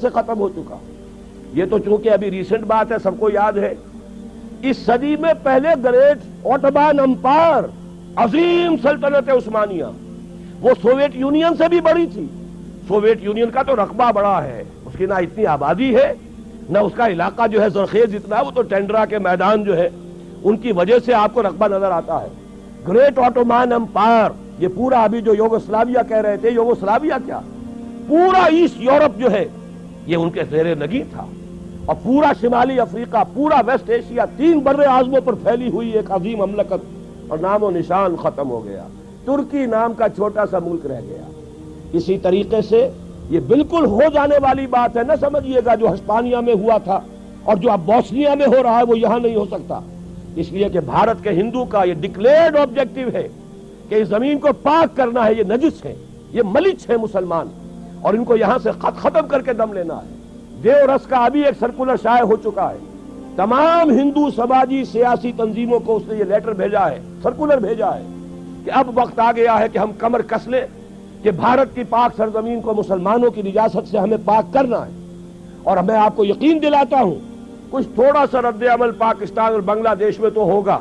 سے ختم ہو چکا. یہ تو چونکہ ابھی ریسنٹ بات ہے, سب کو یاد ہے, اس صدی میں پہلے گریٹ اوٹومان امپائر, عظیم سلطنت عثمانیہ, وہ سوویت یونین سے بھی بڑی تھی. سوویت یونین کا تو رقبہ بڑا ہے, اس کی نہ اتنی آبادی ہے نہ اس کا علاقہ جو ہے زرخیز اتنا, وہ تو ٹینڈرا کے میدان جو ہے ان کی وجہ سے آپ کو رقبہ نظر آتا ہے. گریٹ اوٹومان امپائر, یہ پورا ابھی جو یوگوسلاویہ کہہ رہے تھے, یوگوسلاویہ کیا, پورا ایسٹ یورپ جو ہے یہ ان کے زیر نگین تھا, اور پورا شمالی افریقہ, پورا ویسٹ ایشیا, 3 بر اعظموں پر پھیلی ہوئی ایک عظیم مملکت, اور نام و نشان ختم ہو گیا. ترکی نام کا چھوٹا سا ملک رہ گیا. اسی طریقے سے یہ بالکل ہو جانے والی بات ہے, نہ سمجھیے گا جو ہسپانیہ میں ہوا تھا اور جو اب بوسنیا میں ہو رہا ہے وہ یہاں نہیں ہو سکتا. اس لیے کہ بھارت کے ہندو کا یہ ڈکلیئرڈ آبجیکٹو ہے کہ اس زمین کو پاک کرنا ہے. یہ نجس ہے, یہ ملچ ہے مسلمان, اور ان کو یہاں سے ختم کر کے دم لینا ہے. دیو رس کا ابھی ایک سرکولر شائع ہو چکا ہے, تمام ہندو سماجی سیاسی تنظیموں کو اس نے یہ لیٹر بھیجا ہے, سرکولر بھیجا ہے کہ اب وقت آ گیا ہے کہ ہم کمر کس لیں کہ بھارت کی پاک سرزمین کو مسلمانوں کی نجاست سے ہمیں پاک کرنا ہے. اور میں آپ کو یقین دلاتا ہوں کچھ تھوڑا سا رد عمل پاکستان اور بنگلہ دیش میں تو ہوگا,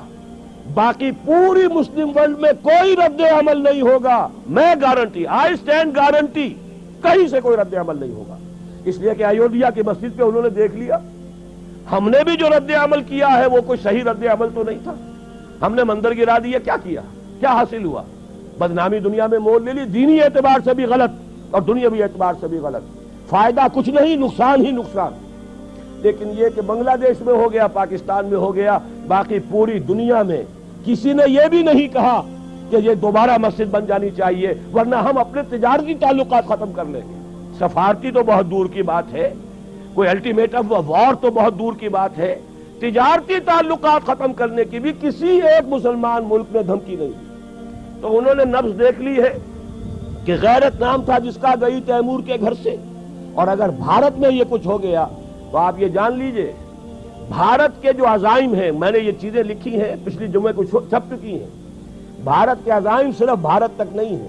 باقی پوری مسلم ورلڈ میں کوئی رد عمل نہیں ہوگا. میں گارنٹی, آئی اسٹینڈ گارنٹی, کہیں سے کوئی رد عمل نہیں ہوگا. اس لیے کہ ایودھیا کی مسجد پہ انہوں نے دیکھ لیا, ہم نے بھی جو رد عمل کیا ہے وہ کوئی صحیح رد عمل تو نہیں تھا. ہم نے مندر گرا دیا, کیا کیا, کیا حاصل ہوا؟ بدنامی دنیا میں مول لے لی, دینی اعتبار سے بھی غلط اور دنیاوی اعتبار سے بھی غلط. فائدہ کچھ نہیں, نقصان ہی نقصان. لیکن یہ کہ بنگلہ دیش میں ہو گیا, پاکستان میں ہو گیا, باقی پوری دنیا میں کسی نے یہ بھی نہیں کہا کہ یہ دوبارہ مسجد بن جانی چاہیے, ورنہ ہم اپنے تجارتی تعلقات ختم کر لیں گے. سفارتی تو بہت دور کی بات ہے, کوئی الٹیمیٹم وار تو بہت دور کی بات ہے, تجارتی تعلقات ختم کرنے کی بھی کسی ایک مسلمان ملک میں دھمکی نہیں. تو انہوں نے نبض دیکھ لی ہے کہ غیرت نام تھا جس کا, گئی تیمور کے گھر سے. اور اگر بھارت میں یہ کچھ ہو گیا تو آپ یہ جان لیجئے بھارت کے جو عزائم ہیں, میں نے یہ چیزیں لکھی ہیں, پچھلی جمعے کو چھپ چکی ہیں, بھارت کے عزائم صرف بھارت تک نہیں ہیں.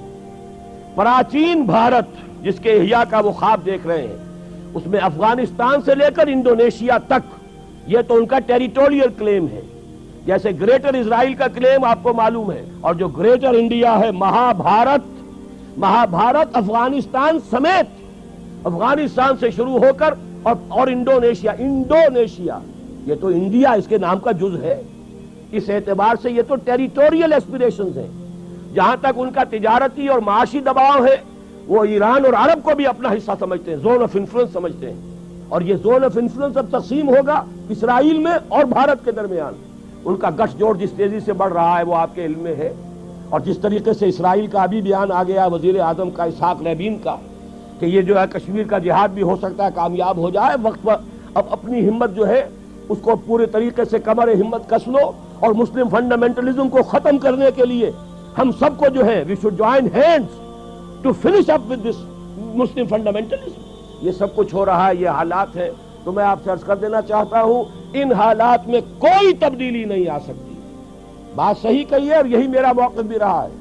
پراچین بھارت جس کے احیاء کا وہ خواب دیکھ رہے ہیں, اس میں افغانستان سے لے کر انڈونیشیا تک یہ تو ان کا ٹیریٹوریل کلیم ہے. جیسے گریٹر اسرائیل کا کلیم آپ کو معلوم ہے, اور جو گریٹر انڈیا ہے, مہابھارت افغانستان سمیت, افغانستان سے شروع ہو کر اور انڈونیشیا یہ تو انڈیا اس کے نام کا جز ہے. اس اعتبار سے یہ تو ٹیریٹوریل ایسپیریشنز ہیں. جہاں تک ان کا تجارتی اور معاشی دباؤ ہے, وہ ایران اور عرب کو بھی اپنا حصہ سمجھتے ہیں, زون آف انفلوئنس سمجھتے ہیں. اور یہ زون آف انفلوئنس اب تقسیم ہوگا اسرائیل میں اور بھارت کے درمیان. ان کا گٹھ جوڑ جس تیزی سے بڑھ رہا ہے وہ آپ کے علم میں ہے, اور جس طریقے سے اسرائیل کا ابھی بیان آ گیا وزیر اعظم کا اسحاق رابین کا کہ یہ جو ہے کشمیر کا جہاد بھی ہو سکتا ہے کامیاب ہو جائے. وقت پر اب اپنی ہمت جو ہے اس کو پورے طریقے سے کمر ہمت کس لو, اور مسلم فنڈامنٹلزم کو ختم کرنے کے لیے ہم سب کو جو ہے we should join hands to finish up with this Muslim fundamentalism. یہ سب کچھ ہو رہا ہے, یہ حالات ہیں. تو میں آپ سے عرض کر دینا چاہتا ہوں ان حالات میں کوئی تبدیلی نہیں آ سکتی. بات صحیح کہی ہے اور یہی میرا موقف بھی رہا ہے.